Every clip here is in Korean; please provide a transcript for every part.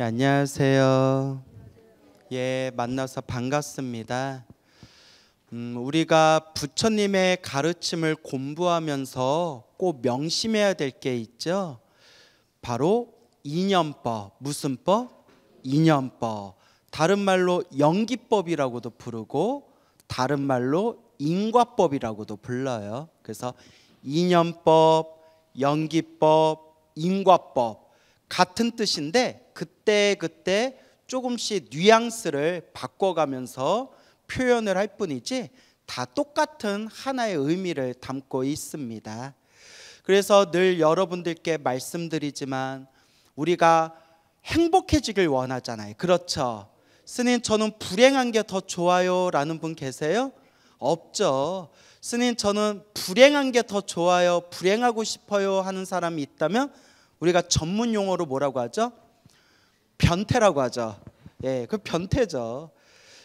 안녕하세요. 만나서 반갑습니다. 우리가 부처님의 가르침을 공부하면서 꼭 명심해야 될 게 있죠. 바로 이념법. 무슨 법? 이념법. 다른 말로 연기법이라고도 부르고 다른 말로 인과법이라고도 불러요. 그래서 이념법, 연기법, 인과법 같은 뜻인데 그때 조금씩 뉘앙스를 바꿔가면서 표현을 할 뿐이지 다 똑같은 하나의 의미를 담고 있습니다. 그래서 늘 여러분들께 말씀드리지만 우리가 행복해지길 원하잖아요. 그렇죠? 스님, 저는 불행한 게 더 좋아요 라는 분 계세요? 없죠. 스님, 저는 불행한 게 더 좋아요, 불행하고 싶어요 하는 사람이 있다면 우리가 전문 용어로 뭐라고 하죠? 변태라고 하죠. 그 변태죠.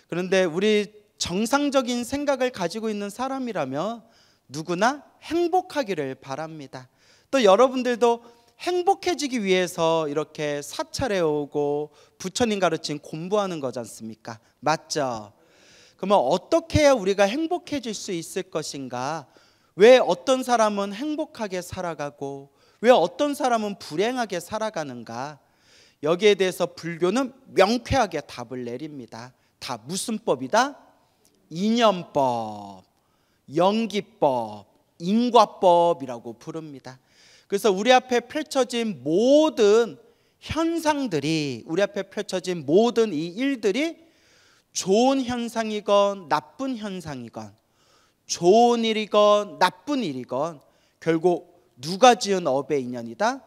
그런데 우리 정상적인 생각을 가지고 있는 사람이라면 누구나 행복하기를 바랍니다. 또 여러분들도 행복해지기 위해서 이렇게 사찰에 오고 부처님 가르침 공부하는 거지 않습니까? 맞죠? 그러면 어떻게 해야 우리가 행복해질 수 있을 것인가? 왜 어떤 사람은 행복하게 살아가고 왜 어떤 사람은 불행하게 살아가는가? 여기에 대해서 불교는 명쾌하게 답을 내립니다. 다 무슨 법이다? 이념법, 연기법, 인과법이라고 부릅니다. 그래서 우리 앞에 펼쳐진 모든 현상들이, 우리 앞에 펼쳐진 모든 이 일들이 좋은 현상이건 나쁜 현상이건, 좋은 일이건 나쁜 일이건 결국 누가 지은 업의 인연이다?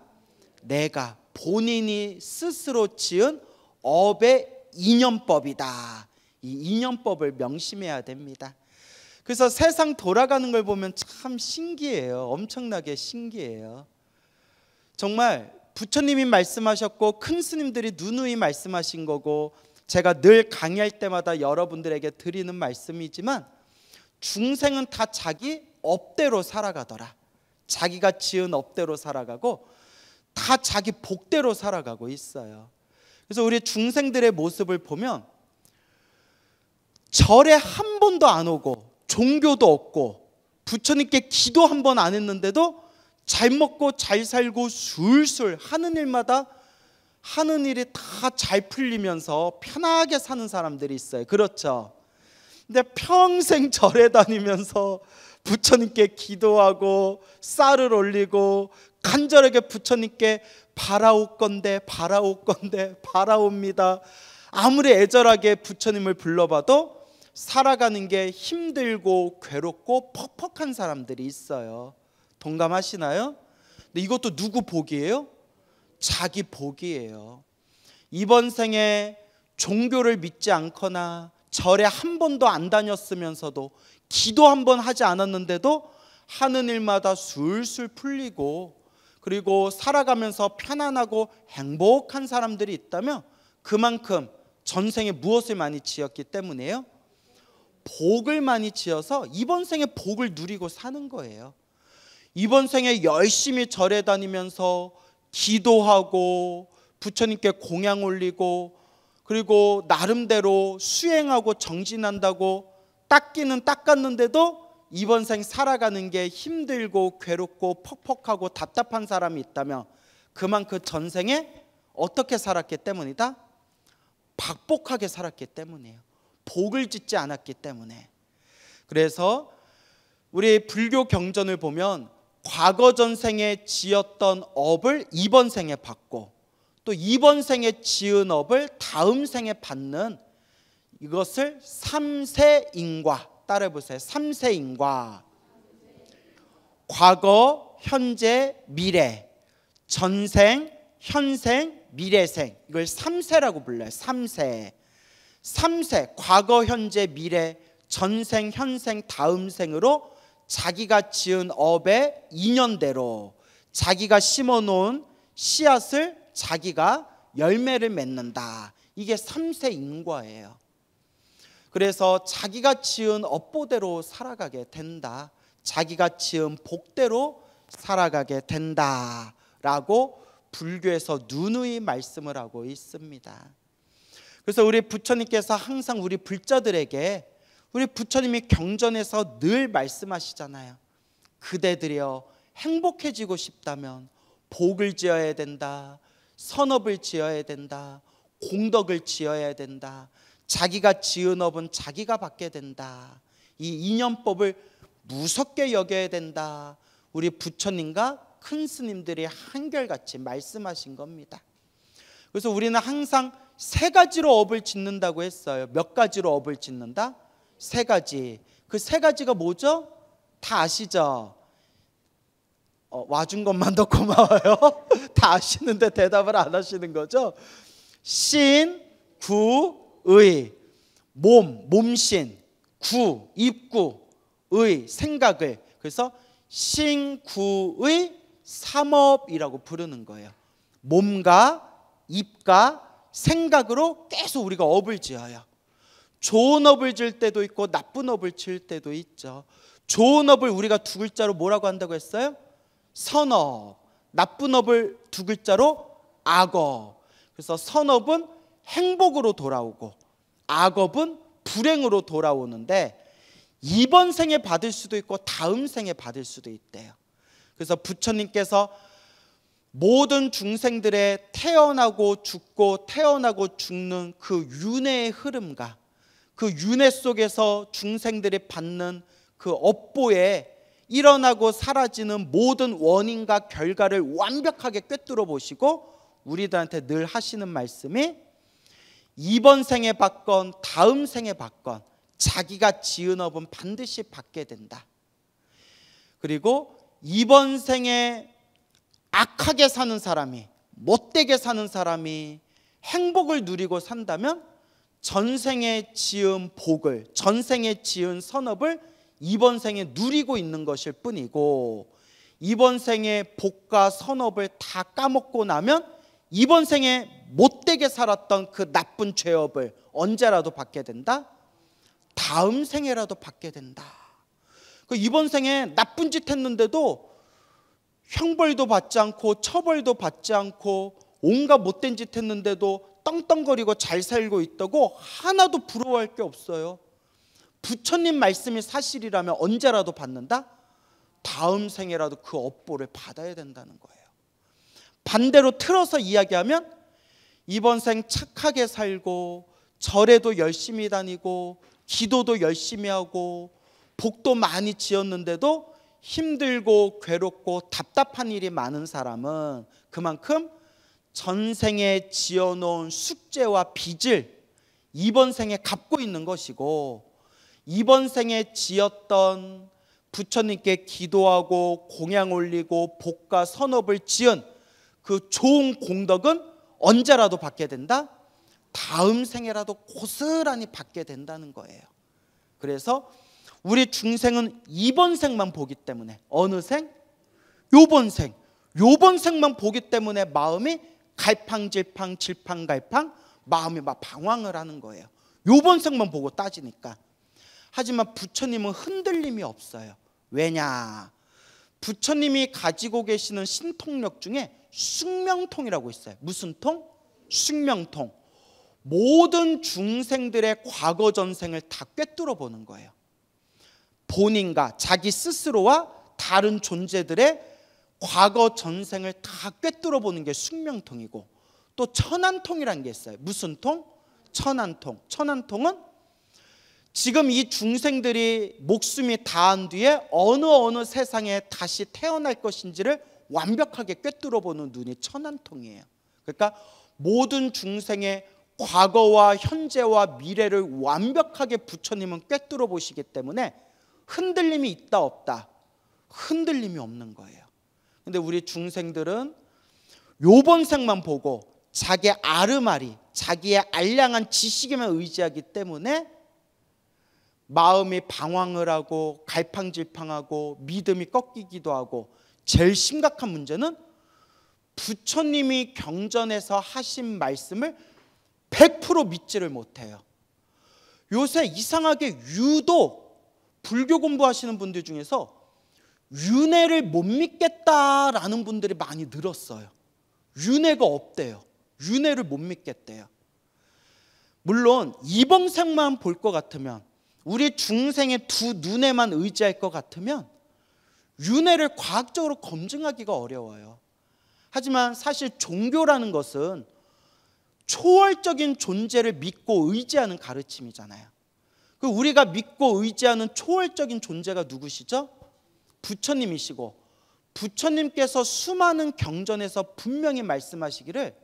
내가 본인이 스스로 지은 업의 인연법이다. 이 인연법을 명심해야 됩니다. 그래서 세상 돌아가는 걸 보면 참 신기해요. 엄청나게 신기해요. 정말 부처님이 말씀하셨고 큰 스님들이 누누이 말씀하신 거고 제가 늘 강의할 때마다 여러분들에게 드리는 말씀이지만 중생은 다 자기 업대로 살아가더라. 자기가 지은 업대로 살아가고 다 자기 복대로 살아가고 있어요. 그래서 우리 중생들의 모습을 보면 절에 한 번도 안 오고 종교도 없고 부처님께 기도 한 번 안 했는데도 잘 먹고 잘 살고 술술 하는 일마다 하는 일이 다 잘 풀리면서 편하게 사는 사람들이 있어요. 그렇죠? 근데 평생 절에 다니면서 부처님께 기도하고 쌀을 올리고 간절하게 부처님께 바라올 건데 바라옵니다. 아무리 애절하게 부처님을 불러봐도 살아가는 게 힘들고 괴롭고 퍽퍽한 사람들이 있어요. 동감하시나요? 근데 이것도 누구 복이에요? 자기 복이에요. 이번 생에 종교를 믿지 않거나 절에 한 번도 안 다녔으면서도 기도 한 번 하지 않았는데도 하는 일마다 술술 풀리고 그리고 살아가면서 편안하고 행복한 사람들이 있다면 그만큼 전생에 무엇을 많이 지었기 때문이에요? 복을 많이 지어서 이번 생에 복을 누리고 사는 거예요. 이번 생에 열심히 절에 다니면서 기도하고 부처님께 공양 올리고 그리고 나름대로 수행하고 정진한다고 닦기는 닦았는데도 이번 생 살아가는 게 힘들고 괴롭고 퍽퍽하고 답답한 사람이 있다면 그만큼 전생에 어떻게 살았기 때문이다? 박복하게 살았기 때문이에요. 복을 짓지 않았기 때문에. 그래서 우리 불교 경전을 보면 과거 전생에 지었던 업을 이번 생에 받고 또 이번 생에 지은 업을 다음 생에 받는 이것을 삼세인과, 따라해보세요. 삼세인과. 과거, 현재, 미래. 전생, 현생, 미래생. 이걸 삼세라고 불러요. 삼세. 삼세, 과거, 현재, 미래, 전생, 현생, 다음 생으로 자기가 지은 업의 인연대로 자기가 심어놓은 씨앗을 자기가 열매를 맺는다. 이게 삼세인과예요. 그래서 자기가 지은 업보대로 살아가게 된다. 자기가 지은 복대로 살아가게 된다라고 불교에서 누누이 말씀을 하고 있습니다. 그래서 우리 부처님께서 항상 우리 불자들에게, 우리 부처님이 경전에서 늘 말씀하시잖아요. 그대들이여 행복해지고 싶다면 복을 지어야 된다, 선업을 지어야 된다, 공덕을 지어야 된다, 자기가 지은 업은 자기가 받게 된다, 이 인연법을 무섭게 여겨야 된다. 우리 부처님과 큰 스님들이 한결같이 말씀하신 겁니다. 그래서 우리는 항상 세 가지로 업을 짓는다고 했어요. 몇 가지로 업을 짓는다? 세 가지. 그 세 가지가 뭐죠? 다 아시죠? 와준 것만 더 고마워요. 다 아시는데 대답을 안 하시는 거죠? 신, 구, 의. 몸신, 구, 입구, 의, 생각을. 그래서 신구의 삼업이라고 부르는 거예요. 몸과 입과 생각으로 계속 우리가 업을 지어요. 좋은 업을 지을 때도 있고 나쁜 업을 지을 때도 있죠. 좋은 업을 우리가 두 글자로 뭐라고 한다고 했어요? 선업. 나쁜 업을 두 글자로 악업. 그래서 선업은 행복으로 돌아오고 악업은 불행으로 돌아오는데, 이번 생에 받을 수도 있고 다음 생에 받을 수도 있대요. 그래서 부처님께서 모든 중생들의 태어나고 죽고 태어나고 죽는 그 윤회의 흐름과 그 윤회 속에서 중생들이 받는 그 업보에 일어나고 사라지는 모든 원인과 결과를 완벽하게 꿰뚫어 보시고 우리들한테 늘 하시는 말씀이, 이번 생에 받건 다음 생에 받건 자기가 지은 업은 반드시 받게 된다. 그리고 이번 생에 악하게 사는 사람이, 못되게 사는 사람이 행복을 누리고 산다면 전생에 지은 복을, 전생에 지은 선업을 이번 생에 누리고 있는 것일 뿐이고, 이번 생에 복과 선업을 다 까먹고 나면 이번 생에 못되게 살았던 그 나쁜 죄업을 언제라도 받게 된다? 다음 생에라도 받게 된다. 이번 생에 나쁜 짓 했는데도 형벌도 받지 않고 처벌도 받지 않고 온갖 못된 짓 했는데도 떵떵거리고 잘 살고 있다고 하나도 부러워할 게 없어요. 부처님 말씀이 사실이라면 언제라도 받는다? 다음 생에라도 그 업보를 받아야 된다는 거예요. 반대로 틀어서 이야기하면 이번 생 착하게 살고 절에도 열심히 다니고 기도도 열심히 하고 복도 많이 지었는데도 힘들고 괴롭고 답답한 일이 많은 사람은 그만큼 전생에 지어놓은 숙제와 빚을 이번 생에 갚고 있는 것이고, 이번 생에 지었던 부처님께 기도하고 공양 올리고 복과 선업을 지은 그 좋은 공덕은 언제라도 받게 된다? 다음 생에라도 고스란히 받게 된다는 거예요. 그래서 우리 중생은 이번 생만 보기 때문에, 어느 생? 요번 생. 요번 생만 보기 때문에 마음이 갈팡질팡 질팡갈팡 마음이 막 방황을 하는 거예요. 요번 생만 보고 따지니까. 하지만 부처님은 흔들림이 없어요. 왜냐? 부처님이 가지고 계시는 신통력 중에 숙명통이라고 있어요. 무슨 통? 숙명통. 모든 중생들의 과거 전생을 다 꿰뚫어 보는 거예요. 본인과 자기 스스로와 다른 존재들의 과거 전생을 다 꿰뚫어 보는 게 숙명통이고, 또 천안통이라는 게 있어요. 무슨 통? 천안통. 천안통은 지금 이 중생들이 목숨이 다한 뒤에 어느 세상에 다시 태어날 것인지를 완벽하게 꿰뚫어 보는 눈이 천안통이에요. 그러니까 모든 중생의 과거와 현재와 미래를 완벽하게 부처님은 꿰뚫어 보시기 때문에 흔들림이 있다 없다? 흔들림이 없는 거예요. 근데 우리 중생들은 요번 생만 보고 자기의 아르마리, 자기의 알량한 지식에만 의지하기 때문에 마음이 방황을 하고 갈팡질팡하고 믿음이 꺾이기도 하고, 제일 심각한 문제는 부처님이 경전에서 하신 말씀을 100% 믿지를 못해요. 요새 이상하게 유독 불교 공부하시는 분들 중에서 윤회를 못 믿겠다라는 분들이 많이 늘었어요. 윤회가 없대요. 윤회를 못 믿겠대요. 물론 이범생만 볼 것 같으면, 우리 중생의 두 눈에만 의지할 것 같으면 윤회를 과학적으로 검증하기가 어려워요. 하지만 사실 종교라는 것은 초월적인 존재를 믿고 의지하는 가르침이잖아요. 우리가 믿고 의지하는 초월적인 존재가 누구시죠? 부처님이시고, 부처님께서 수많은 경전에서 분명히 말씀하시기를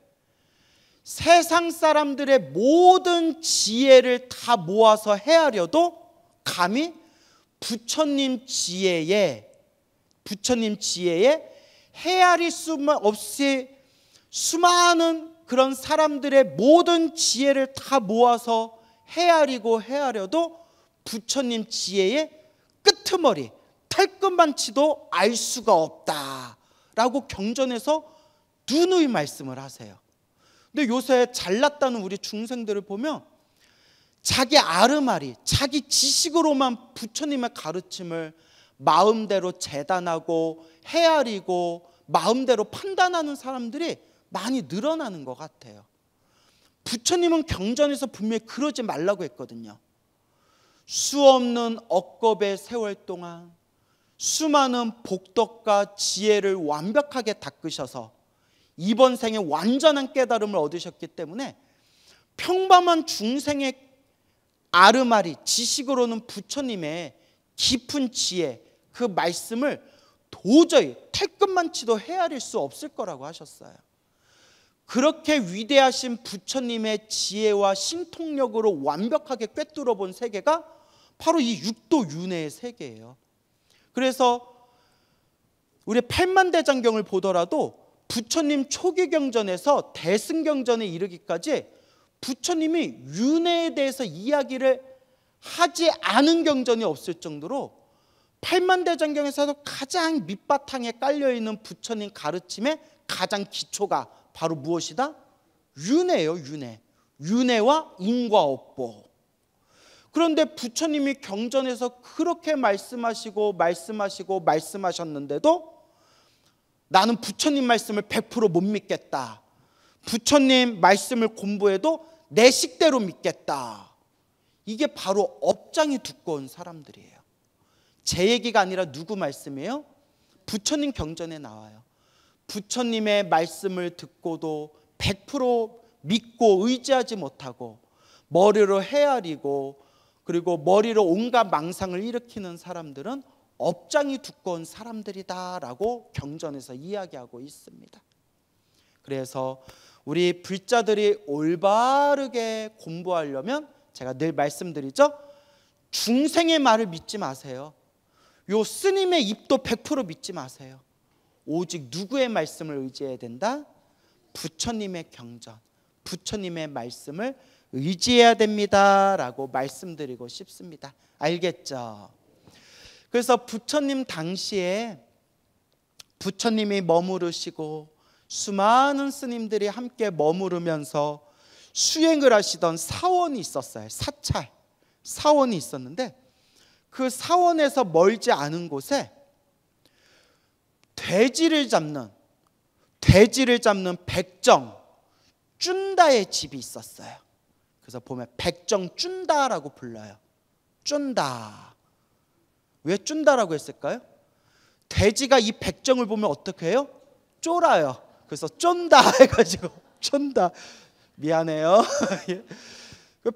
세상 사람들의 모든 지혜를 다 모아서 헤아려도 감히 부처님 지혜에 헤아릴 수만 없이 수많은 그런 사람들의 모든 지혜를 다 모아서 헤아려도 부처님 지혜의 끄트머리, 털끝만치도 알 수가 없다라고 경전에서 누누이 말씀을 하세요. 근데 요새 잘났다는 우리 중생들을 보면 자기 아르마리, 자기 지식으로만 부처님의 가르침을 마음대로 재단하고 헤아리고 마음대로 판단하는 사람들이 많이 늘어나는 것 같아요. 부처님은 경전에서 분명히 그러지 말라고 했거든요. 수없는 억겁의 세월 동안 수많은 복덕과 지혜를 완벽하게 닦으셔서 이번 생에 완전한 깨달음을 얻으셨기 때문에 평범한 중생의 아르마리, 지식으로는 부처님의 깊은 지혜, 그 말씀을 도저히 털끝만치도 헤아릴 수 없을 거라고 하셨어요. 그렇게 위대하신 부처님의 지혜와 신통력으로 완벽하게 꿰뚫어 본 세계가 바로 이 육도 윤회의 세계예요. 그래서 우리 팔만대장경을 보더라도 부처님 초기 경전에서 대승경전에 이르기까지 부처님이 윤회에 대해서 이야기를 하지 않은 경전이 없을 정도로 팔만대장경에서도 가장 밑바탕에 깔려있는 부처님 가르침의 가장 기초가 바로 무엇이다? 윤회예요. 윤회와 인과업보. 그런데 부처님이 경전에서 그렇게 말씀하셨는데도 나는 부처님 말씀을 100% 못 믿겠다. 부처님 말씀을 공부해도 내 식대로 믿겠다. 이게 바로 업장이 두꺼운 사람들이에요. 제 얘기가 아니라 누구 말씀이에요? 부처님 경전에 나와요. 부처님의 말씀을 듣고도 100% 믿고 의지하지 못하고 머리로 헤아리고 그리고 머리로 온갖 망상을 일으키는 사람들은 업장이 두꺼운 사람들이다라고 경전에서 이야기하고 있습니다. 그래서 우리 불자들이 올바르게 공부하려면 제가 늘 말씀드리죠. 중생의 말을 믿지 마세요. 요 스님의 입도 100% 믿지 마세요. 오직 누구의 말씀을 의지해야 된다? 부처님의 경전, 부처님의 말씀을 의지해야 됩니다라고 말씀드리고 싶습니다. 알겠죠? 그래서 부처님 당시에 부처님이 머무르시고 수많은 스님들이 함께 머무르면서 수행을 하시던 사원이 있었어요. 사원이 있었는데 그 사원에서 멀지 않은 곳에 돼지를 잡는 백정 쭌다의 집이 있었어요. 그래서 보면 백정 쭌다라고 불러요. 쭌다. 왜 쭌다라고 했을까요? 돼지가 이 백정을 보면 어떻게 해요? 쫄아요. 그래서 쫀다 해가지고 쫀다. 미안해요.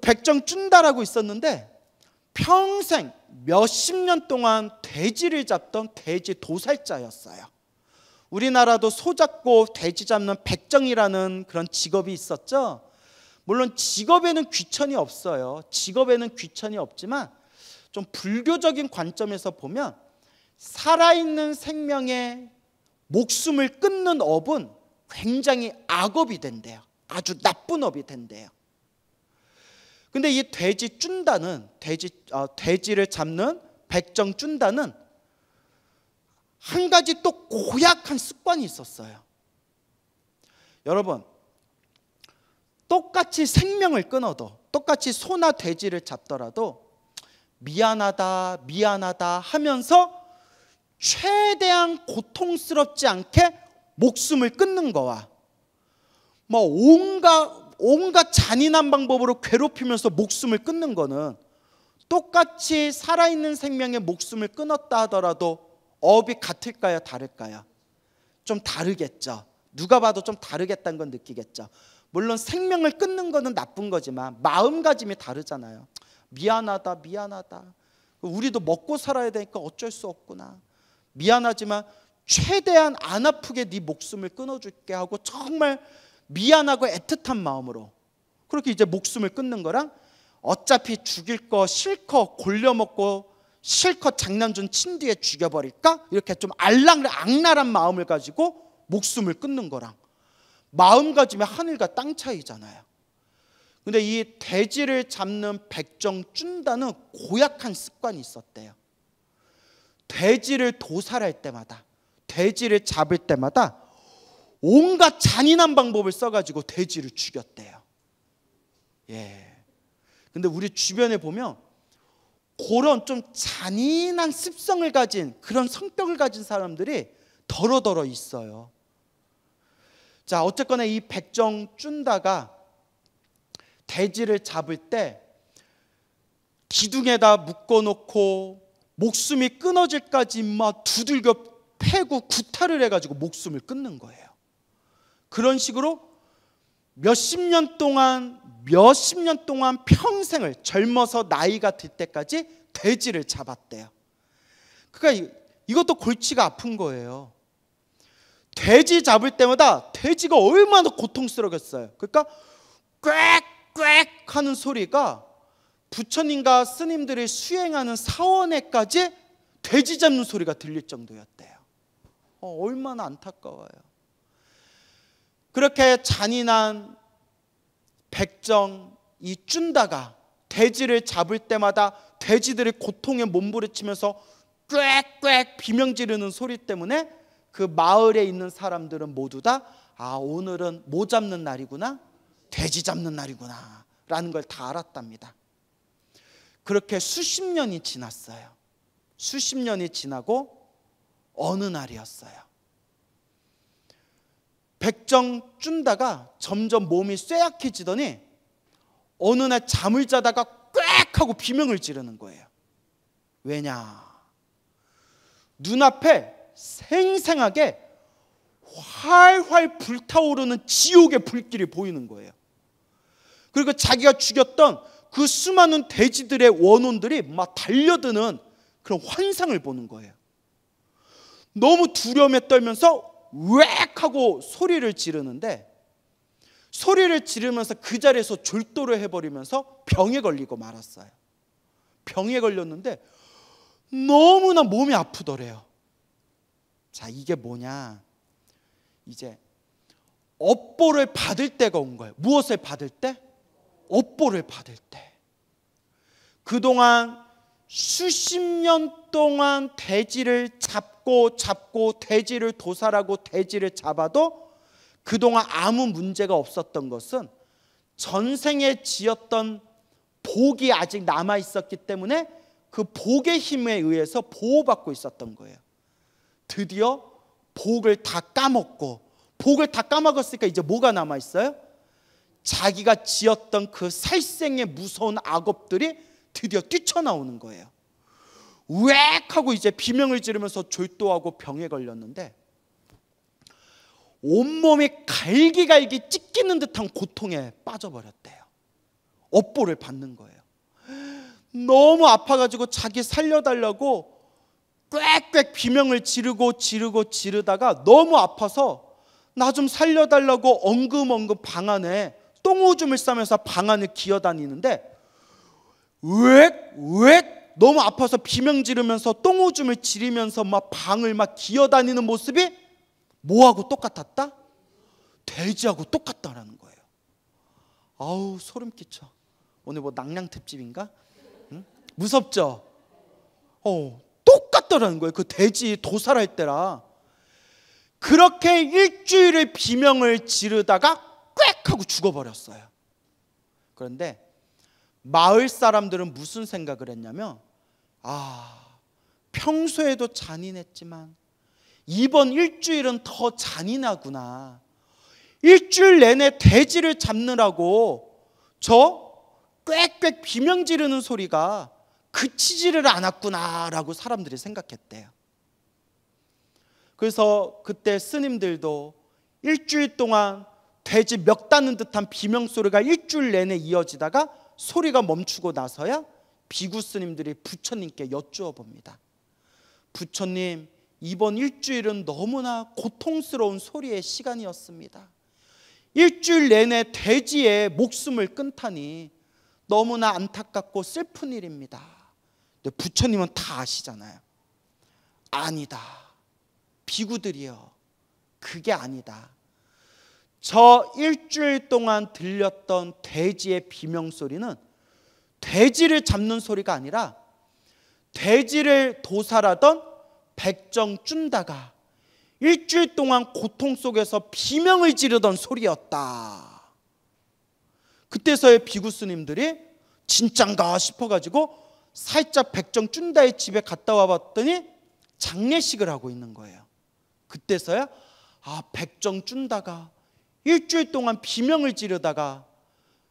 백정 쭌다라고 있었는데 평생 몇십 년 동안 돼지를 잡던 돼지 도살자였어요. 우리나라도 소 잡고 돼지 잡는 백정이라는 그런 직업이 있었죠. 물론 직업에는 귀천이 없어요. 직업에는 귀천이 없지만 좀 불교적인 관점에서 보면 살아있는 생명의 목숨을 끊는 업은 굉장히 악업이 된대요. 아주 나쁜 업이 된대요. 근데 이 돼지 쭌다는 돼지를 잡는 백정 쭌다는 한 가지 또 고약한 습관이 있었어요. 여러분, 똑같이 생명을 끊어도, 똑같이 소나 돼지를 잡더라도 미안하다 하면서 최대한 고통스럽지 않게 목숨을 끊는 거와 뭐 온갖 잔인한 방법으로 괴롭히면서 목숨을 끊는 거는 똑같이 살아있는 생명의 목숨을 끊었다 하더라도 업이 같을까요? 다를까요? 좀 다르겠죠. 누가 봐도 좀 다르겠다는 건 느끼겠죠. 물론 생명을 끊는 거는 나쁜 거지만 마음가짐이 다르잖아요. 미안하다. 우리도 먹고 살아야 되니까 어쩔 수 없구나. 미안하지만 최대한 안 아프게 네 목숨을 끊어줄게 하고 정말 미안하고 애틋한 마음으로 그렇게 이제 목숨을 끊는 거랑 어차피 죽일 거 실컷 골려먹고 실컷 장난좀 친 뒤에 죽여버릴까? 이렇게 좀 악랄한 마음을 가지고 목숨을 끊는 거랑 마음가짐이 하늘과 땅 차이잖아요. 근데 이 돼지를 잡는 백정준다는 고약한 습관이 있었대요. 돼지를 도살할 때마다, 돼지를 잡을 때마다 온갖 잔인한 방법을 써가지고 돼지를 죽였대요. 예. 근데 우리 주변에 보면 그런 좀 잔인한 습성을 가진 그런 성격을 가진 사람들이 더러더러 있어요. 자, 어쨌거나 이 백정준다가 돼지를 잡을 때 기둥에다 묶어놓고 목숨이 끊어질까지 막 두들겨 패고 구타를 해가지고 목숨을 끊는 거예요. 그런 식으로 몇십 년 동안 평생을 젊어서 나이가 들 때까지 돼지를 잡았대요. 그러니까 이것도 골치가 아픈 거예요. 돼지 잡을 때마다 돼지가 얼마나 고통스러웠어요. 그러니까 꽥꽥 하는 소리가 부처님과 스님들이 수행하는 사원에까지 돼지 잡는 소리가 들릴 정도였대요. 얼마나 안타까워요. 그렇게 잔인한 백정 이 쭌다가 돼지를 잡을 때마다 돼지들이 고통에 몸부림치면서 꽥꽥 비명 지르는 소리 때문에 그 마을에 있는 사람들은 모두 다 오늘은 뭐 잡는 날이구나, 돼지 잡는 날이구나 라는 걸 다 알았답니다. 그렇게 수십 년이 지났어요. 수십 년이 지나고 어느 날이었어요. 백정 쭌다가 점점 몸이 쇠약해지더니 어느 날 잠을 자다가 꽥 하고 비명을 지르는 거예요. 왜냐? 눈앞에 생생하게 활활 불타오르는 지옥의 불길이 보이는 거예요. 그리고 자기가 죽였던 그 수많은 돼지들의 원혼들이 막 달려드는 그런 환상을 보는 거예요. 너무 두려움에 떨면서 웩 하고 소리를 지르는데 소리를 지르면서 그 자리에서 졸도를 해버리면서 병에 걸리고 말았어요. 병에 걸렸는데 너무나 몸이 아프더래요. 자, 이게 뭐냐? 이제 업보를 받을 때가 온 거예요. 무엇을 받을 때? 업보를 받을 때. 그동안 수십 년 동안 돼지를 잡고 돼지를 도살하고 돼지를 잡아도 그동안 아무 문제가 없었던 것은 전생에 지었던 복이 아직 남아 있었기 때문에 그 복의 힘에 의해서 보호받고 있었던 거예요. 드디어 복을 다 까먹었으니까 이제 뭐가 남아 있어요? 자기가 지었던 그 살생의 무서운 악업들이 드디어 뛰쳐나오는 거예요. 웩 하고 이제 비명을 지르면서 졸도하고 병에 걸렸는데 온몸이 갈기갈기 찢기는 듯한 고통에 빠져버렸대요. 업보를 받는 거예요. 너무 아파가지고 자기 살려달라고 꽥꽥 비명을 지르다가 너무 아파서 나 좀 살려달라고 엉금엉금 방 안에 똥오줌을 싸면서 방 안을 기어다니는데 웩 너무 아파서 비명 지르면서 똥오줌을 지르면서 막 방을 막 기어다니는 모습이 뭐하고 똑같았다? 돼지하고 똑같다라는 거예요. 아우 소름 끼쳐. 오늘 뭐 낭량 특집인가? 응? 무섭죠? 똑같더라는 거예요. 그 돼지 도살할 때라. 그렇게 일주일을 비명을 지르다가 꽥 하고 죽어버렸어요. 그런데 마을 사람들은 무슨 생각을 했냐면 평소에도 잔인했지만 이번 일주일은 더 잔인하구나. 일주일 내내 돼지를 잡느라고 저 꽥꽥 비명 지르는 소리가 그치지를 않았구나라고 사람들이 생각했대요. 그래서 그때 스님들도 일주일 동안 돼지 멱 다는 듯한 비명 소리가 일주일 내내 이어지다가 소리가 멈추고 나서야 비구 스님들이 부처님께 여쭈어 봅니다. 부처님, 이번 일주일은 너무나 고통스러운 소리의 시간이었습니다. 일주일 내내 돼지의 목숨을 끊다니 너무나 안타깝고 슬픈 일입니다. 근데 부처님은 다 아시잖아요. 아니다. 비구들이여, 그게 아니다. 저 일주일 동안 들렸던 돼지의 비명소리는 돼지를 잡는 소리가 아니라 돼지를 도살하던 백정준다가 일주일 동안 고통 속에서 비명을 지르던 소리였다. 그때서야 비구 스님들이 진짠가 싶어가지고 살짝 백정준다의 집에 갔다 와봤더니 장례식을 하고 있는 거예요. 그때서야 백정준다가 일주일 동안 비명을 지르다가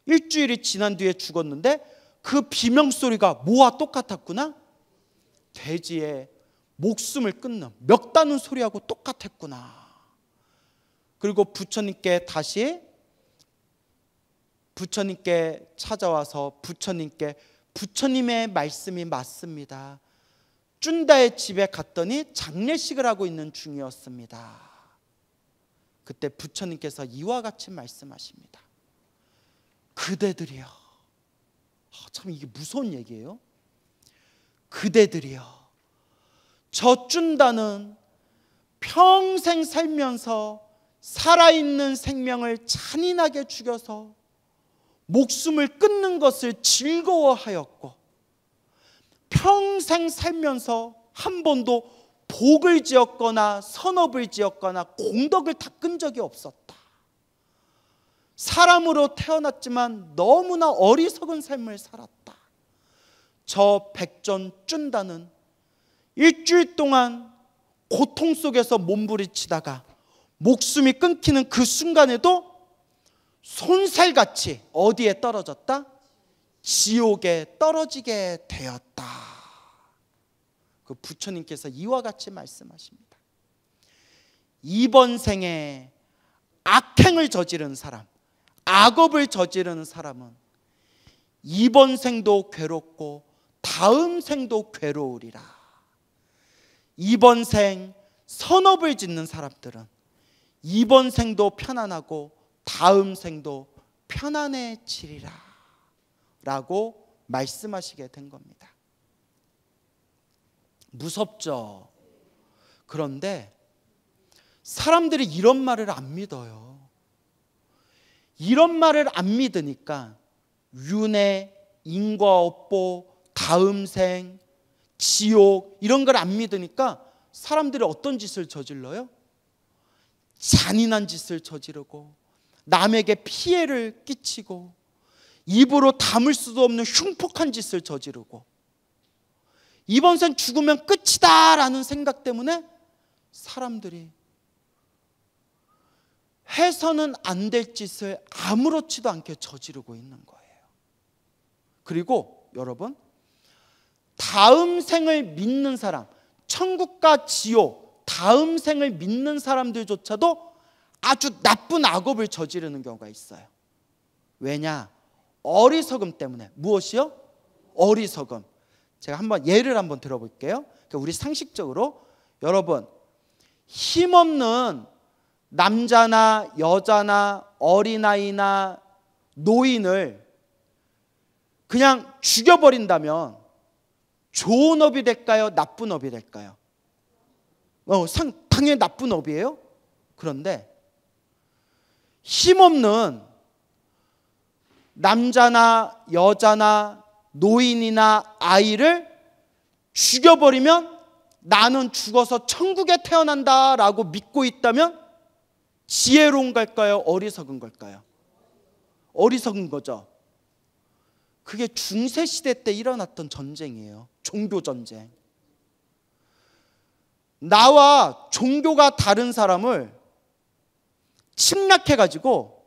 일주일이 지난 뒤에 죽었는데 그 비명 소리가 뭐와 똑같았구나? 돼지의 목숨을 끊는 멱 다는 소리하고 똑같았구나. 그리고 부처님께 찾아와서 부처님의 말씀이 맞습니다. 쭌다의 집에 갔더니 장례식을 하고 있는 중이었습니다. 그때 부처님께서 이와 같이 말씀하십니다. 그대들이여, 참 이게 무서운 얘기예요. 그대들이여, 저 쭌다는 평생 살면서 살아있는 생명을 잔인하게 죽여서 목숨을 끊는 것을 즐거워하였고 평생 살면서 한 번도 복을 지었거나 선업을 지었거나 공덕을 닦은 적이 없었다. 사람으로 태어났지만 너무나 어리석은 삶을 살았다. 저 백전 쭌다는 일주일 동안 고통 속에서 몸부림치다가 목숨이 끊기는 그 순간에도 손살같이 어디에 떨어졌다? 지옥에 떨어지게 되었다. 그 부처님께서 이와 같이 말씀하십니다. 이번 생에 악행을 저지른 사람, 악업을 저지르는 사람은 이번 생도 괴롭고 다음 생도 괴로우리라. 이번 생 선업을 짓는 사람들은 이번 생도 편안하고 다음 생도 편안해지리라 라고 말씀하시게 된 겁니다. 무섭죠? 그런데 사람들이 이런 말을 안 믿어요. 이런 말을 안 믿으니까 윤회, 인과업보, 다음 생, 지옥 이런 걸 안 믿으니까 사람들이 어떤 짓을 저질러요? 잔인한 짓을 저지르고 남에게 피해를 끼치고 입으로 담을 수도 없는 흉폭한 짓을 저지르고 이번 생 죽으면 끝이다 라는 생각 때문에 사람들이 해서는 안 될 짓을 아무렇지도 않게 저지르고 있는 거예요. 그리고 여러분, 다음 생을 믿는 사람, 천국과 지옥, 다음 생을 믿는 사람들조차도 아주 나쁜 악업을 저지르는 경우가 있어요. 왜냐? 어리석음 때문에. 무엇이요? 어리석음. 제가 한번 예를 한번 들어볼게요. 우리 상식적으로 여러분, 힘없는 남자나 여자나 어린아이나 노인을 그냥 죽여버린다면 좋은 업이 될까요? 나쁜 업이 될까요? 당연히 나쁜 업이에요. 그런데 힘없는 남자나 여자나 노인이나 아이를 죽여버리면 나는 죽어서 천국에 태어난다라고 믿고 있다면 지혜로운 걸까요? 어리석은 걸까요? 어리석은 거죠. 그게 중세시대 때 일어났던 전쟁이에요. 종교전쟁. 나와 종교가 다른 사람을 침략해가지고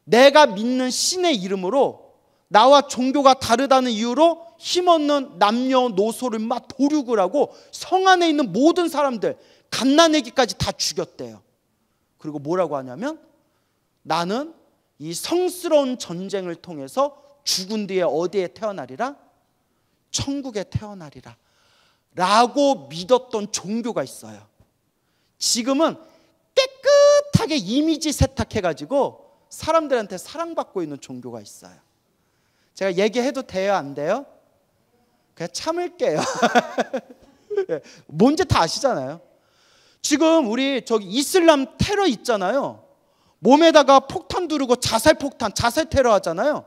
내가 믿는 신의 이름으로 나와 종교가 다르다는 이유로 힘없는 남녀노소를 막 도륙을 하고 성 안에 있는 모든 사람들 갓난아기까지 다 죽였대요. 그리고 뭐라고 하냐면 나는 이 성스러운 전쟁을 통해서 죽은 뒤에 어디에 태어나리라? 천국에 태어나리라 라고 믿었던 종교가 있어요. 지금은 깨끗하게 이미지 세탁해가지고 사람들한테 사랑받고 있는 종교가 있어요. 제가 얘기해도 돼요? 안 돼요? 그냥 참을게요. 뭔지 다 아시잖아요. 지금 우리 저기 이슬람 테러 있잖아요. 몸에다가 폭탄 두르고 자살 테러 하잖아요.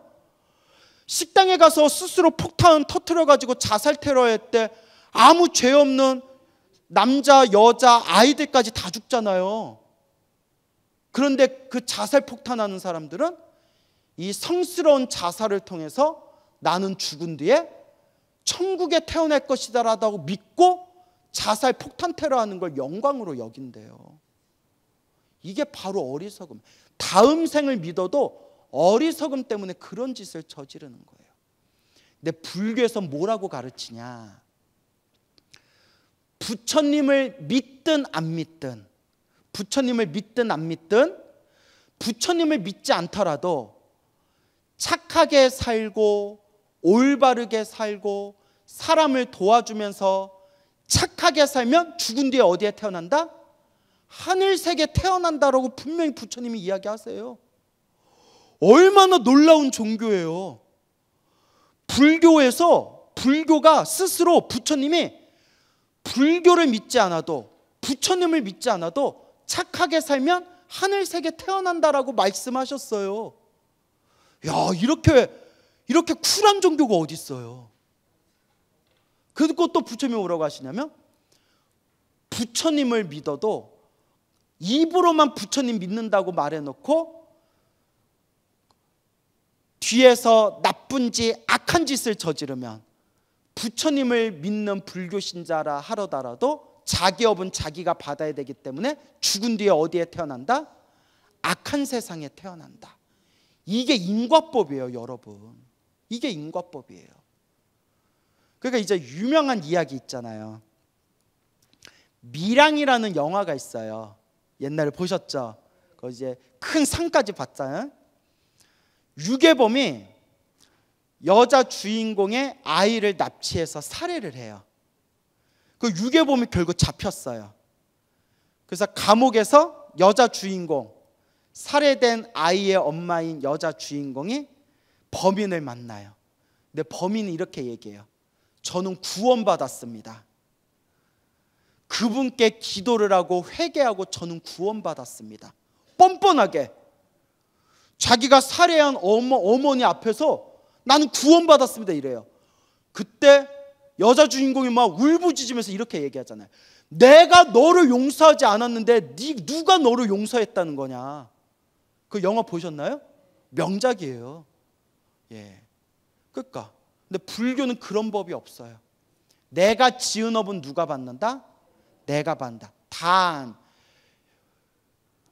식당에 가서 스스로 폭탄 터트려가지고 자살 테러했대. 아무 죄 없는 남자, 여자, 아이들까지 다 죽잖아요. 그런데 그 자살 폭탄하는 사람들은 이 성스러운 자살을 통해서 나는 죽은 뒤에 천국에 태어날 것이다 라고 믿고 자살 폭탄 테러하는 걸 영광으로 여긴대요. 이게 바로 어리석음. 다음 생을 믿어도 어리석음 때문에 그런 짓을 저지르는 거예요. 근데 불교에서 뭐라고 가르치냐? 부처님을 믿든 안 믿든, 부처님을 믿든 안 믿든, 부처님을 믿지 않더라도 착하게 살고 올바르게 살고 사람을 도와주면서 착하게 살면 죽은 뒤에 어디에 태어난다? 하늘색에 태어난다라고 분명히 부처님이 이야기하세요. 얼마나 놀라운 종교예요. 불교가 스스로 부처님이 불교를 믿지 않아도 부처님을 믿지 않아도 착하게 살면 하늘색에 태어난다라고 말씀하셨어요. 야, 이렇게 쿨한 종교가 어디 있어요? 그리고 또 부처님이 뭐라고 하시냐면 부처님을 믿어도 입으로만 부처님 믿는다고 말해놓고 뒤에서 나쁜 짓, 악한 짓을 저지르면 부처님을 믿는 불교 신자라 하더라도 자기 업은 자기가 받아야 되기 때문에 죽은 뒤에 어디에 태어난다? 악한 세상에 태어난다. 이게 인과법이에요, 여러분. 이게 인과법이에요. 그러니까 이제 유명한 이야기 있잖아요. 밀양이라는 영화가 있어요. 옛날에 보셨죠? 그 이제 큰 상까지 봤잖아요. 유괴범이 여자 주인공의 아이를 납치해서 살해를 해요. 그 유괴범이 결국 잡혔어요. 그래서 감옥에서 여자 주인공, 살해된 아이의 엄마인 여자 주인공이 범인을 만나요. 근데 범인이 이렇게 얘기해요. 저는 구원받았습니다. 그분께 기도를 하고 회개하고 저는 구원받았습니다. 뻔뻔하게 자기가 살해한 어머니 앞에서 나는 구원받았습니다 이래요. 그때 여자 주인공이 막 울부짖으면서 이렇게 얘기하잖아요. 내가 너를 용서하지 않았는데 누가 너를 용서했다는 거냐. 그 영화 보셨나요? 명작이에요. 예. 그러니까 근데 불교는 그런 법이 없어요. 내가 지은 업은 누가 받는다? 내가 받는다. 단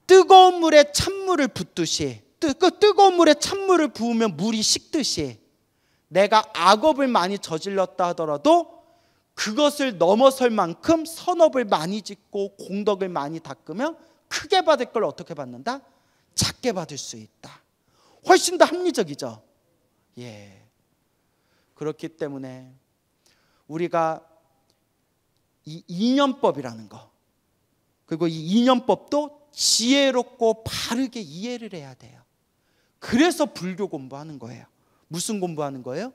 뜨거운 물에 찬물을 붓듯이 뜨거운 물에 찬물을 부으면 물이 식듯이 내가 악업을 많이 저질렀다 하더라도 그것을 넘어설 만큼 선업을 많이 짓고 공덕을 많이 닦으면 크게 받을 걸 어떻게 받는다? 작게 받을 수 있다. 훨씬 더 합리적이죠. 예. 그렇기 때문에 우리가 이 인연법이라는 거, 그리고 이 인연법도 지혜롭고 바르게 이해를 해야 돼요. 그래서 불교 공부하는 거예요. 무슨 공부하는 거예요?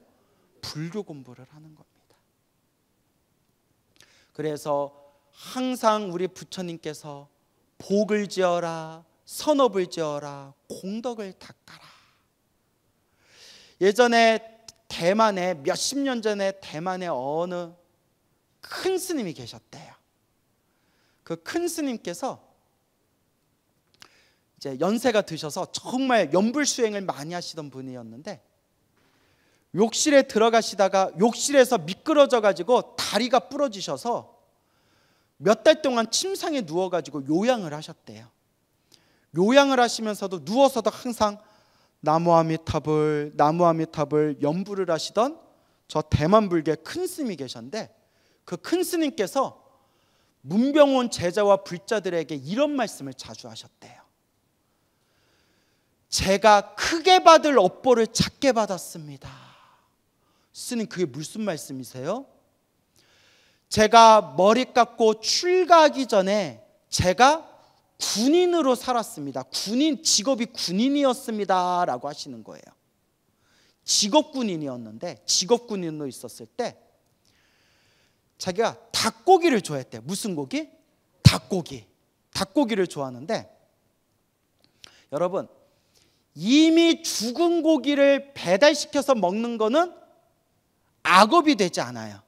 불교 공부를 하는 겁니다. 그래서 항상 우리 부처님께서 복을 지어라, 선업을 지어라, 공덕을 닦아라. 예전에 대만에 몇십 년 전에 대만에 어느 큰 스님이 계셨대요. 그 큰 스님께서 이제 연세가 드셔서 정말 연불수행을 많이 하시던 분이었는데 욕실에 들어가시다가 욕실에서 미끄러져 가지고 다리가 부러지셔서 몇 달 동안 침상에 누워 가지고 요양을 하셨대요. 요양을 하시면서도 누워서도 항상 나무아미타불 나무아미타불 연부를 하시던 저 대만 불교의 큰 스님이 계셨는데, 그 큰 스님께서 문병온 제자와 불자들에게 이런 말씀을 자주 하셨대요. 제가 크게 받을 업보를 작게 받았습니다. 스님, 그게 무슨 말씀이세요? 제가 머리 깎고 출가하기 전에 제가 군인으로 살았습니다. 직업이 군인이었습니다 라고 하시는 거예요. 직업 군인이었는데, 직업 군인으로 있었을 때 자기가 닭고기를 좋아했대요. 무슨 고기? 닭고기를 좋아하는데, 여러분, 이미 죽은 고기를 배달시켜서 먹는 거는 악업이 되지 않아요.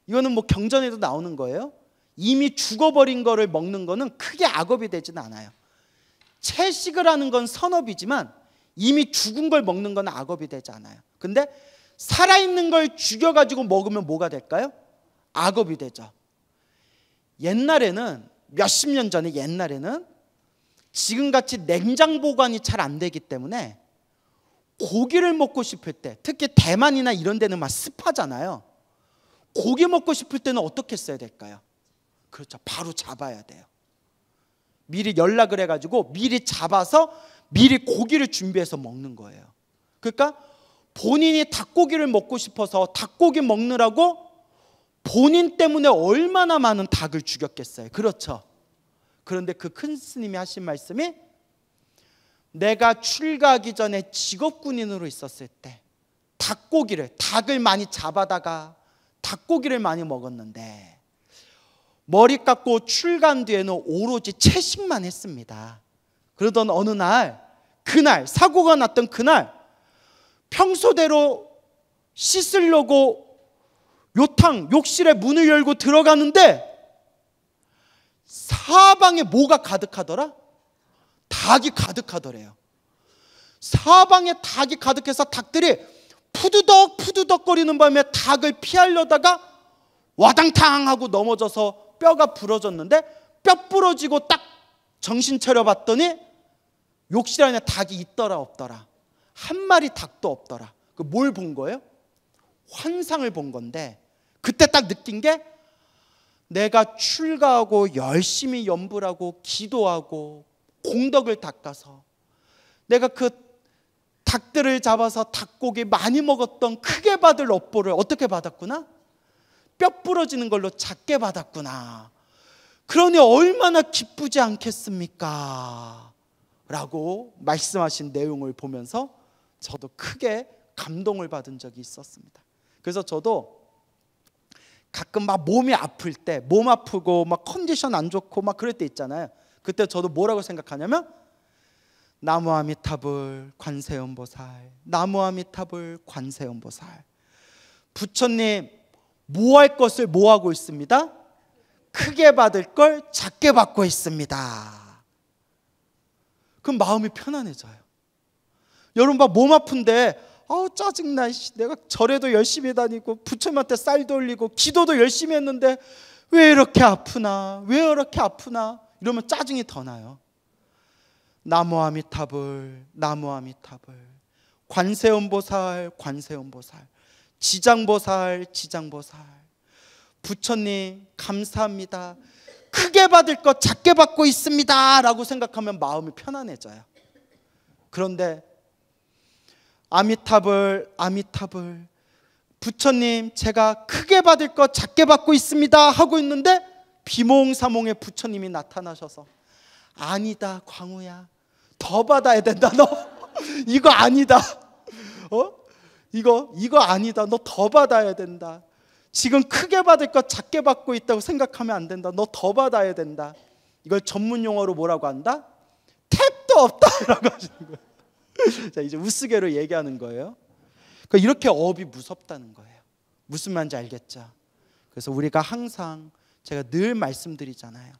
이거는 뭐 경전에도 나오는 거예요. 이미 죽어버린 거를 먹는 거는 크게 악업이 되지는 않아요. 채식을 하는 건 선업이지만 이미 죽은 걸 먹는 건 악업이 되지 않아요. 근데 살아있는 걸 죽여가지고 먹으면 뭐가 될까요? 악업이 되죠. 옛날에는, 몇십 년 전에 옛날에는 지금같이 냉장 보관이 잘 안 되기 때문에 고기를 먹고 싶을 때, 특히 대만이나 이런 데는 막 습하잖아요. 고기 먹고 싶을 때는 어떻게 써야 될까요? 그렇죠, 바로 잡아야 돼요. 미리 연락을 해가지고 미리 잡아서 미리 고기를 준비해서 먹는 거예요. 그러니까 본인이 닭고기를 먹고 싶어서 닭고기 먹느라고 본인 때문에 얼마나 많은 닭을 죽였겠어요. 그렇죠. 그런데 그 큰 스님이 하신 말씀이, 내가 출가하기 전에 직업군인으로 있었을 때 닭을 많이 잡아다가 닭고기를 많이 먹었는데, 머리 깎고 출가한 뒤에는 오로지 채식만 했습니다. 그러던 어느 날, 사고가 났던 그날, 평소대로 씻으려고 욕실에 문을 열고 들어가는데 사방에 뭐가 가득하더라? 닭이 가득하더래요. 사방에 닭이 가득해서 닭들이 푸드덕 거리는 바람에 닭을 피하려다가 와당탕 하고 넘어져서 뼈가 부러졌는데, 뼈 부러지고 딱 정신 차려 봤더니 욕실 안에 닭이 있더라 없더라? 한 마리 닭도 없더라. 그 뭘 본 거예요? 환상을 본 건데, 그때 딱 느낀 게, 내가 출가하고 열심히 염불하고 기도하고 공덕을 닦아서 내가 그 닭들을 잡아서 닭고기 많이 먹었던 크게 받을 업보를 어떻게 받았구나? 뼈 부러지는 걸로 작게 받았구나. 그러니 얼마나 기쁘지 않겠습니까? 라고 말씀하신 내용을 보면서 저도 크게 감동을 받은 적이 있었습니다. 그래서 저도 가끔 막 몸이 아플 때, 몸 아프고 막 컨디션 안 좋고 막 그럴 때 있잖아요. 그때 저도 뭐라고 생각하냐면, 나무아미타불 관세음보살, 나무아미타불 관세음보살. 부처님, 뭐 할 것을 뭐 하고 있습니다? 크게 받을 걸 작게 받고 있습니다. 그럼 마음이 편안해져요. 여러분 막 몸 아픈데 짜증나, 내가 절에도 열심히 다니고 부처님한테 쌀도 올리고 기도도 열심히 했는데 왜 이렇게 아프나, 왜 이렇게 아프나, 이러면 짜증이 더 나요. 나무아미타불 나무아미타불, 관세음보살 관세음보살, 지장보살 지장보살. 부처님 감사합니다, 크게 받을 것 작게 받고 있습니다 라고 생각하면 마음이 편안해져요. 그런데 아미타불 아미타불, 부처님 제가 크게 받을 것 작게 받고 있습니다 하고 있는데, 비몽사몽에 부처님이 나타나셔서, 아니다 광우야, 더 받아야 된다. 너 이거 아니다. 이거 아니다. 너 더 받아야 된다. 지금 크게 받을 것 작게 받고 있다고 생각하면 안 된다. 너 더 받아야 된다. 이걸 전문 용어로 뭐라고 한다? 탭도 없다라고 하시는 거예요. 자, 이제 우스개로 얘기하는 거예요. 그러니까 이렇게 업이 무섭다는 거예요. 무슨 말인지 알겠죠? 그래서 우리가 항상, 제가 늘 말씀드리잖아요.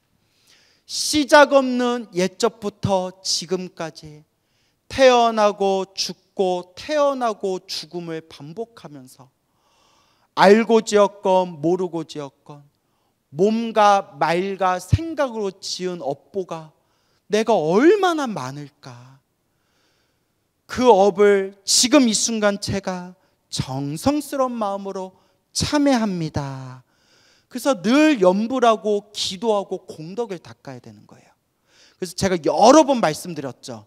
시작 없는 옛적부터 지금까지 태어나고 죽고 태어나고 죽음을 반복하면서 알고 지었건 모르고 지었건 몸과 말과 생각으로 지은 업보가 내가 얼마나 많을까. 그 업을 지금 이 순간 제가 정성스러운 마음으로 참회합니다. 그래서 늘 염불하고 기도하고 공덕을 닦아야 되는 거예요. 그래서 제가 여러 번 말씀드렸죠.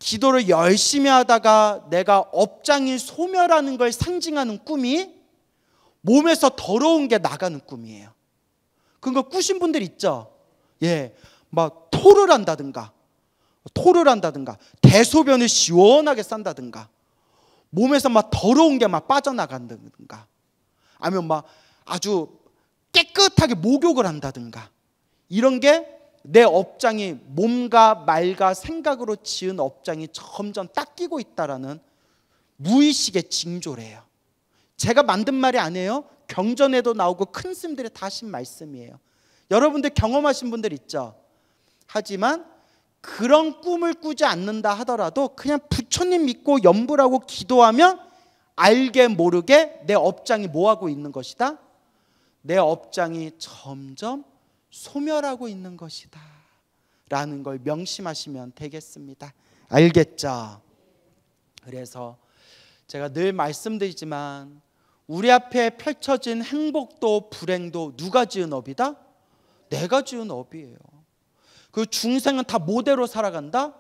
기도를 열심히 하다가 내가 업장이 소멸하는 걸 상징하는 꿈이 몸에서 더러운 게 나가는 꿈이에요. 그거 꾸신 분들 있죠? 예, 막 토를 한다든가 대소변을 시원하게 싼다든가 몸에서 막 더러운 게 막 빠져나간다든가 아니면 막 아주 깨끗하게 목욕을 한다든가 이런 게 내 업장이 몸과 말과 생각으로 지은 업장이 점점 닦이고 있다라는 무의식의 징조래요. 제가 만든 말이 아니에요. 경전에도 나오고 큰 스님들이 다 하신 말씀이에요. 여러분들 경험하신 분들 있죠? 하지만 그런 꿈을 꾸지 않는다 하더라도 그냥 부처님 믿고 염불하고 기도하면 알게 모르게 내 업장이 뭐하고 있는 것이다? 내 업장이 점점 소멸하고 있는 것이다 라는 걸 명심하시면 되겠습니다. 알겠죠? 그래서 제가 늘 말씀드리지만 우리 앞에 펼쳐진 행복도 불행도 누가 지은 업이다? 내가 지은 업이에요. 그 중생은 다 뭐대로 살아간다?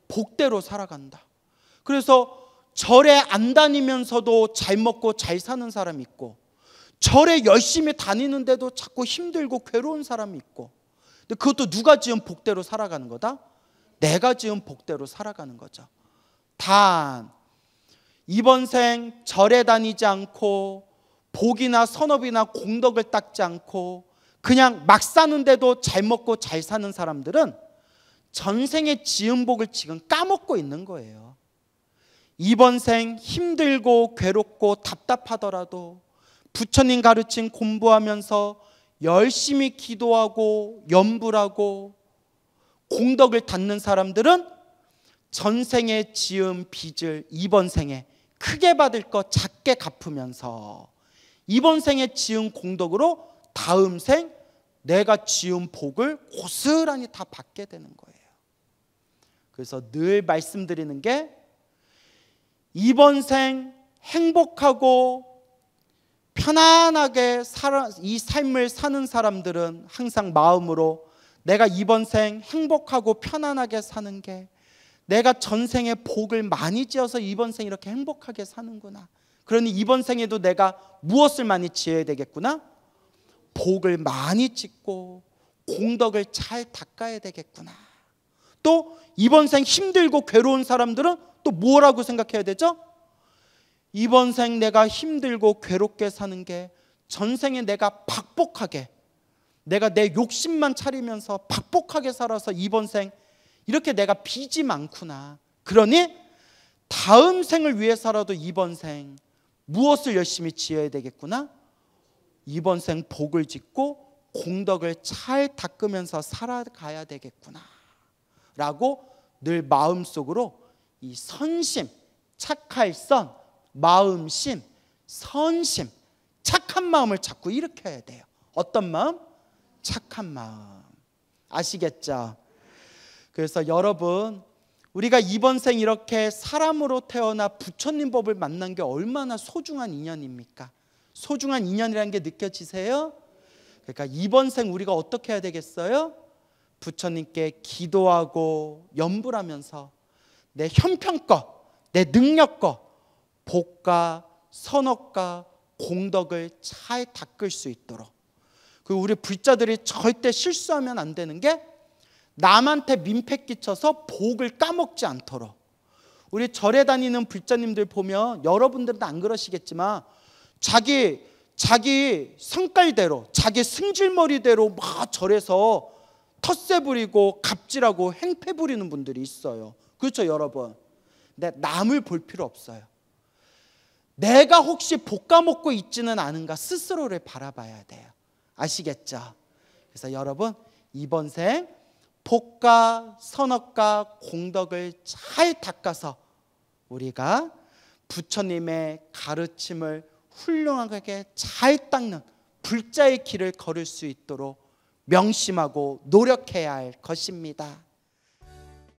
복대로 살아간다. 그래서 절에 안 다니면서도 잘 먹고 잘 사는 사람이 있고 절에 열심히 다니는데도 자꾸 힘들고 괴로운 사람이 있고 근데 그것도 누가 지은 복대로 살아가는 거다? 내가 지은 복대로 살아가는 거죠. 단 이번 생 절에 다니지 않고 복이나 선업이나 공덕을 닦지 않고 그냥 막 사는데도 잘 먹고 잘 사는 사람들은 전생의 지은 복을 지금 까먹고 있는 거예요. 이번 생 힘들고 괴롭고 답답하더라도 부처님 가르친 공부하면서 열심히 기도하고 염불하고 공덕을 닦는 사람들은 전생에 지은 빚을 이번 생에 크게 받을 거 작게 갚으면서 이번 생에 지은 공덕으로 다음 생 내가 지은 복을 고스란히 다 받게 되는 거예요. 그래서 늘 말씀드리는 게 이번 생 행복하고 편안하게 이 삶을 사는 사람들은 항상 마음으로 내가 이번 생 행복하고 편안하게 사는 게 내가 전생에 복을 많이 지어서 이번 생 이렇게 행복하게 사는구나. 그러니 이번 생에도 내가 무엇을 많이 지어야 되겠구나? 복을 많이 짓고 공덕을 잘 닦아야 되겠구나. 또 이번 생 힘들고 괴로운 사람들은 또 뭐라고 생각해야 되죠? 이번 생 내가 힘들고 괴롭게 사는 게 전생에 내가 박복하게 내가 내 욕심만 차리면서 박복하게 살아서 이번 생 이렇게 내가 빚이 많구나. 그러니 다음 생을 위해서라도 이번 생 무엇을 열심히 지어야 되겠구나? 이번 생 복을 짓고 공덕을 잘 닦으면서 살아가야 되겠구나 라고 늘 마음속으로 이 선심, 착할 선, 마음심, 선심, 착한 마음을 자꾸 일으켜야 돼요. 어떤 마음? 착한 마음. 아시겠죠? 그래서 여러분 우리가 이번 생 이렇게 사람으로 태어나 부처님 법을 만난 게 얼마나 소중한 인연입니까? 소중한 인연이라는 게 느껴지세요? 그러니까 이번 생 우리가 어떻게 해야 되겠어요? 부처님께 기도하고 염불하면서 내 형편껏, 내 능력껏 복과 선업과 공덕을 잘 닦을 수 있도록. 그리고 우리 불자들이 절대 실수하면 안 되는 게 남한테 민폐 끼쳐서 복을 까먹지 않도록. 우리 절에 다니는 불자님들 보면 여러분들은 안 그러시겠지만 자기 성깔대로 자기 승질머리대로 막 절에서 텃세 부리고 갑질하고 행패 부리는 분들이 있어요. 그렇죠 여러분? 근데 남을 볼 필요 없어요. 내가 혹시 복 까먹고 있지는 않은가 스스로를 바라봐야 돼요. 아시겠죠? 그래서 여러분 이번 생 복과 선업과 공덕을 잘 닦아서 우리가 부처님의 가르침을 훌륭하게 잘 닦는 불자의 길을 걸을 수 있도록 명심하고 노력해야 할 것입니다.